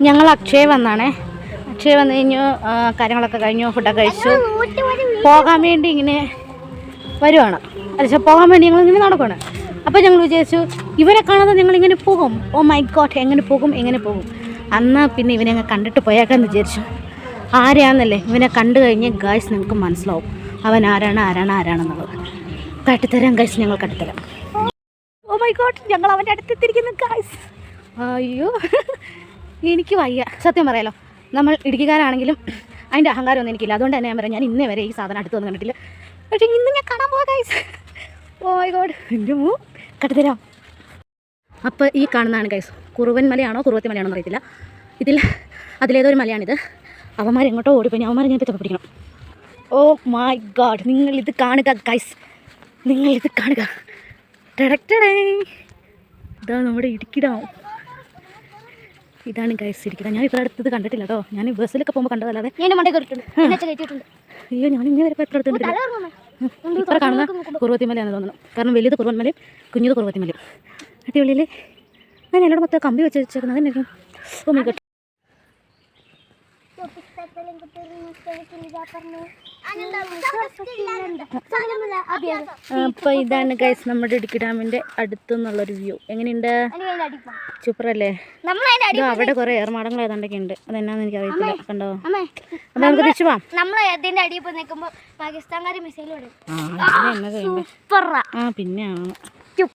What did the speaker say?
ഞങ്ങൾ അക്ഷയ വന്നാണേ. അക്ഷയ വന്നു കഴിഞ്ഞു, കാര്യങ്ങളൊക്കെ കഴിഞ്ഞു, ഫുഡൊക്കെ കഴിച്ചു. പോകാൻ വേണ്ടി ഇങ്ങനെ വരുവാണ്. അല്ല, പോകാൻ വേണ്ടി ഞങ്ങളിങ്ങനെ നടക്കുകയാണ്. അപ്പോൾ ഞങ്ങൾ വിചാരിച്ചു ഇവരെ കാണാതെ ഞങ്ങളിങ്ങനെ പോകും. ഓ മൈ ഗോഡ്, എങ്ങനെ പോകും. അന്ന് പിന്നെ ഇവനെ അങ്ങ് കണ്ടിട്ട് പോയേക്കാന്ന് വിചാരിച്ചു. ആരെയാണെന്നല്ലേ ഇവനെ കണ്ടു കഴിഞ്ഞ് ഗായ്സ് നിങ്ങൾക്ക് മനസ്സിലാവും അവൻ ആരാണെന്നുള്ളത്. കാട്ടിത്തരാം ഗായ്സ്, ഞങ്ങൾ കാട്ടിത്തരാം. ഓ മൈ ഗോഡ്, ഞങ്ങൾ അവൻ്റെ അടുത്തെത്തിയിരിക്കുന്നു ഗായ്സ്. അയ്യോ, എനിക്ക് വയ്യ സത്യം പറയാലോ. നമ്മൾ ഇടുക്കിക്കാരാണെങ്കിലും അതിൻ്റെ അഹങ്കാരമൊന്നും എനിക്കില്ല. അതുകൊണ്ട് തന്നെ ഞാൻ പറയാം, ഞാൻ ഇന്നേ വരെ ഈ സാധനം അടുത്ത് വന്ന് കണ്ടിട്ടില്ല. പക്ഷേ ഇന്ന് ഞാൻ കാണാൻ പോകാം ഗായ്സ്. ഓ മൈ ഗോഡ്, എൻ്റെ കാട്ടിത്തരാം. അപ്പോൾ ഈ കാണുന്നതാണ് ഗൈസ്, കുറുവൻ മലയാണോ കുറുവത്തി മലയാണോ എന്നറിയത്തില്ല. അതിലേതൊരു മലയാണിത്. അവന്മാർ എങ്ങോട്ടോ ഓടിപ്പോയി, അവന്മാരെ ഞാൻ ഇപ്പോൾ പിടിക്കണം. ഓ മൈ ഗോഡ്, നിങ്ങളിത് കാണുക ഗൈസ്, നിങ്ങളിത് കാണുക. ഇതാ നമ്മുടെ ഇടുക്കിടാം. ഇതാണ് ഗൈസ് ഇടുക്കിടാം. ഞാൻ ഇപ്പോൾ അടുത്തത് കണ്ടിട്ടില്ല കേട്ടോ. ഞാൻ ബസ്സിലൊക്കെ പോകുമ്പോൾ കണ്ടതല്ലാതെ അയ്യോ, ഞാൻ ഇങ്ങനെ വരെ എത്ര അടുത്തുണ്ടില്ല. ഇപ്പോൾ കാണുന്ന കുറുവത്തിമലയാണെന്ന് തോന്നുന്നു. കാരണം വലിയത് കുറുവന്മലയും കുഞ്ഞത് കുറുവത്തിമലയും. അടിപൊളിയിൽ ഞാൻ എന്നോട് മൊത്തം കമ്പി വെച്ച് വെച്ചേക്കുന്നത് തന്നെ. Oh my god. അപ്പോൾ ഇതാണ് ഗൈസ് നമ്മുടെ ഇടുക്കി ഡാമിൻ്റെ അടുത്തുനിന്നുള്ളൊരു വ്യൂ. എങ്ങനെയുണ്ട്? സൂപ്പറല്ലേ? അവിടെ കുറേ ഏർമാടങ്ങൾ ഏതാണ്ടൊക്കെ ഉണ്ട്. അതെന്നാന്ന് എനിക്ക് അറിയത്തില്ല. കണ്ടോ? അപ്പോൾ നമുക്ക് തിരിച്ചു പോവാം. പാകിസ്ഥാൻകാർ മിസൈൽ പിന്നെ